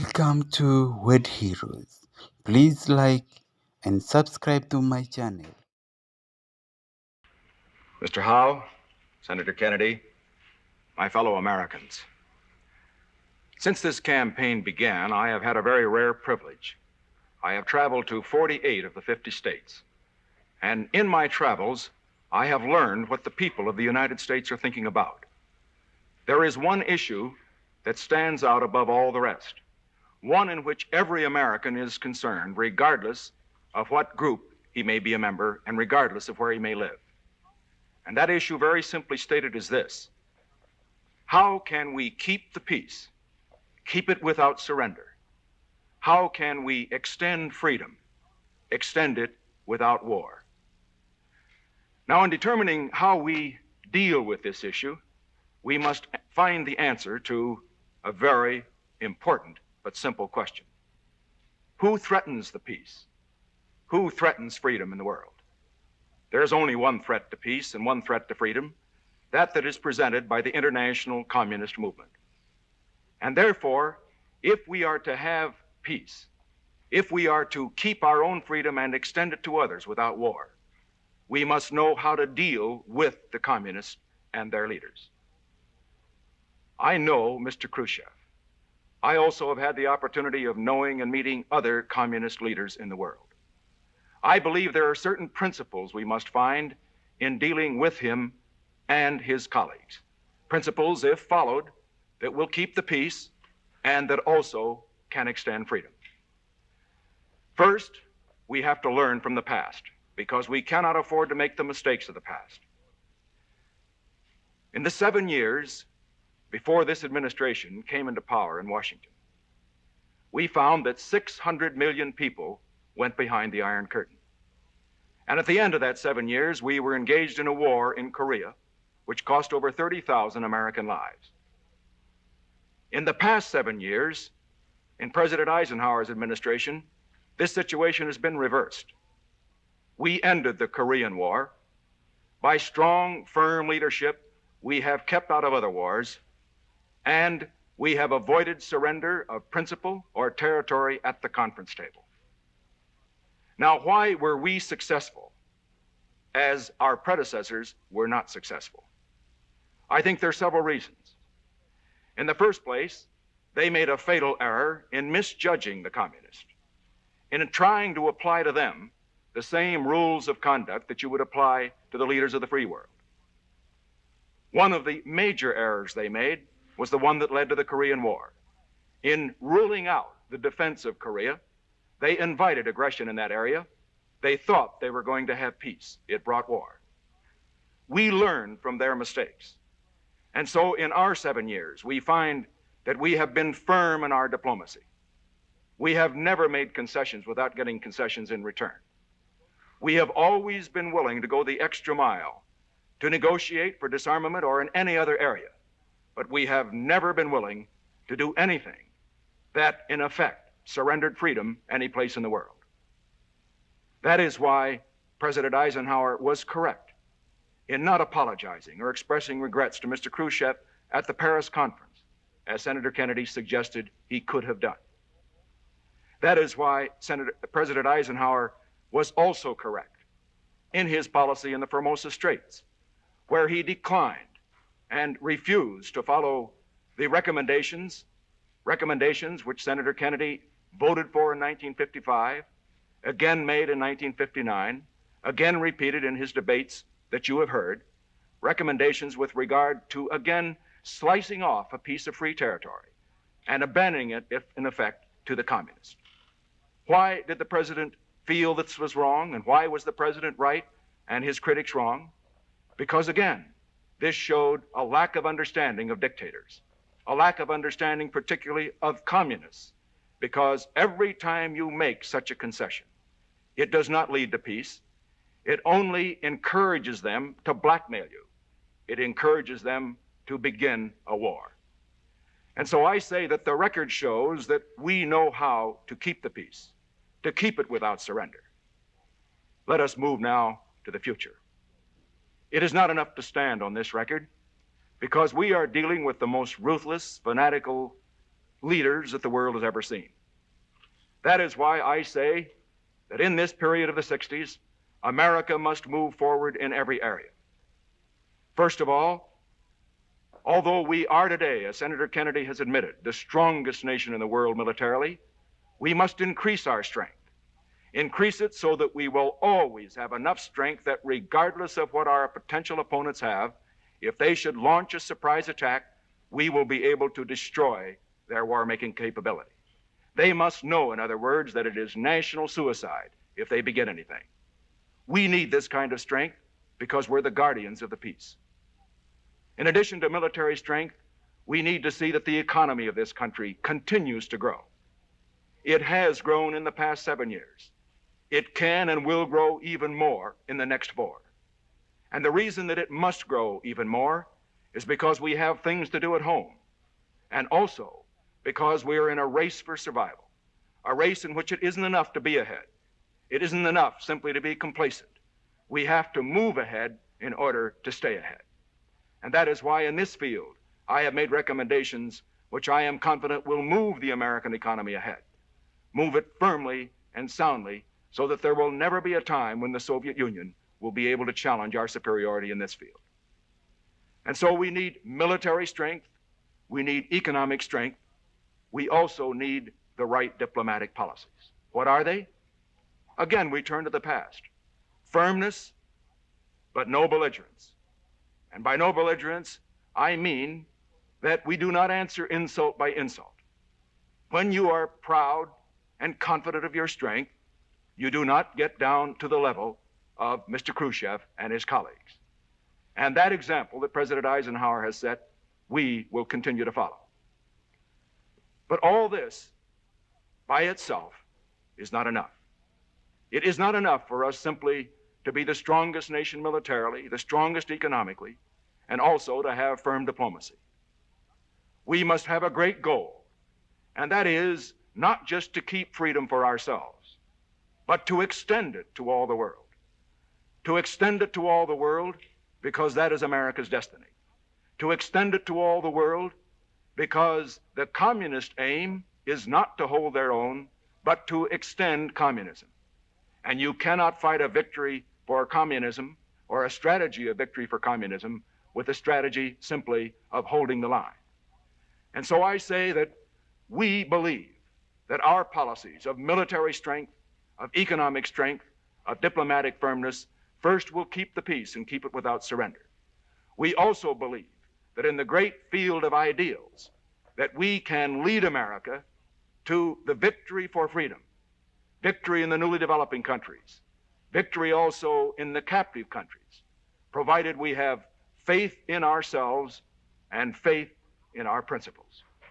Welcome to Word Heroes. Please like and subscribe to my channel. Mr. Howe, Senator Kennedy, my fellow Americans. Since this campaign began, I have had a very rare privilege. I have traveled to 48 of the 50 states. And in my travels, I have learned what the people of the United States are thinking about. There is one issue that stands out above all the rest, one in which every American is concerned, regardless of what group he may be a member and regardless of where he may live. And that issue, very simply stated, is this: how can we keep the peace, keep it without surrender? How can we extend freedom, extend it without war? Now, in determining how we deal with this issue, we must find the answer to a very important but simple question. Who threatens the peace? Who threatens freedom in the world? There's only one threat to peace and one threat to freedom, that is presented by the international communist movement. And therefore, if we are to have peace, if we are to keep our own freedom and extend it to others without war, we must know how to deal with the communists and their leaders. I know Mr. Khrushchev. I also have had the opportunity of knowing and meeting other communist leaders in the world. I believe there are certain principles we must find in dealing with him and his colleagues. Principles, if followed, that will keep the peace and that also can extend freedom. First, we have to learn from the past, because we cannot afford to make the mistakes of the past. In the 7 years before this administration came into power in Washington, we found that 600 million people went behind the Iron Curtain. And at the end of that 7 years, we were engaged in a war in Korea, which cost over 30,000 American lives. In the past 7 years, in President Eisenhower's administration, this situation has been reversed. We ended the Korean War. By strong, firm leadership, we have kept out of other wars, and we have avoided surrender of principle or territory at the conference table. Now, why were we successful as our predecessors were not successful? I think there are several reasons. In the first place, they made a fatal error in misjudging the communists, in trying to apply to them the same rules of conduct that you would apply to the leaders of the free world. One of the major errors they made was the one that led to the Korean War. In ruling out the defense of Korea, they invited aggression in that area. They thought they were going to have peace. It brought war. We learned from their mistakes. And so in our 7 years, we find that we have been firm in our diplomacy. We have never made concessions without getting concessions in return. We have always been willing to go the extra mile to negotiate for disarmament or in any other area, but we have never been willing to do anything that, in effect, surrendered freedom any place in the world. That is why President Eisenhower was correct in not apologizing or expressing regrets to Mr. Khrushchev at the Paris conference, as Senator Kennedy suggested he could have done. That is why President Eisenhower was also correct in his policy in the Formosa Straits, where he declined and refused to follow the recommendations which Senator Kennedy voted for in 1955, again made in 1959, again repeated in his debates that you have heard, recommendations with regard to, again, slicing off a piece of free territory and abandoning it, if in effect, to the communists. Why did the president feel this was wrong, and why was the president right and his critics wrong? Because, again, this showed a lack of understanding of dictators, a lack of understanding particularly of communists, because every time you make such a concession, it does not lead to peace. It only encourages them to blackmail you. It encourages them to begin a war. And so I say that the record shows that we know how to keep the peace, to keep it without surrender. Let us move now to the future. It is not enough to stand on this record, because we are dealing with the most ruthless, fanatical leaders that the world has ever seen. That is why I say that in this period of the 60s, America must move forward in every area. First of all, although we are today, as Senator Kennedy has admitted, the strongest nation in the world militarily, we must increase our strength. Increase it so that we will always have enough strength that regardless of what our potential opponents have, if they should launch a surprise attack, we will be able to destroy their war-making capability. They must know, in other words, that it is national suicide if they begin anything. We need this kind of strength because we're the guardians of the peace. In addition to military strength, we need to see that the economy of this country continues to grow. It has grown in the past 7 years. It can and will grow even more in the next 4. And the reason that it must grow even more is because we have things to do at home, and also because we are in a race for survival, a race in which it isn't enough to be ahead. It isn't enough simply to be complacent. We have to move ahead in order to stay ahead. And that is why in this field, I have made recommendations which I am confident will move the American economy ahead, move it firmly and soundly so that there will never be a time when the Soviet Union will be able to challenge our superiority in this field. And so we need military strength, we need economic strength, we also need the right diplomatic policies. What are they? Again, we turn to the past. Firmness, but no belligerence. And by no belligerence, I mean that we do not answer insult by insult. When you are proud and confident of your strength, you do not get down to the level of Mr. Khrushchev and his colleagues. And that example that President Eisenhower has set, we will continue to follow. But all this by itself is not enough. It is not enough for us simply to be the strongest nation militarily, the strongest economically, and also to have firm diplomacy. We must have a great goal, and that is not just to keep freedom for ourselves, but to extend it to all the world. To extend it to all the world because that is America's destiny. To extend it to all the world because the communist aim is not to hold their own, but to extend communism. And you cannot fight a victory for communism or a strategy of victory for communism with a strategy simply of holding the line. And so I say that we believe that our policies of military strength, of economic strength, of diplomatic firmness, first will keep the peace and keep it without surrender. We also believe that in the great field of ideals, that we can lead America to the victory for freedom, victory in the newly developing countries, victory also in the captive countries, provided we have faith in ourselves and faith in our principles.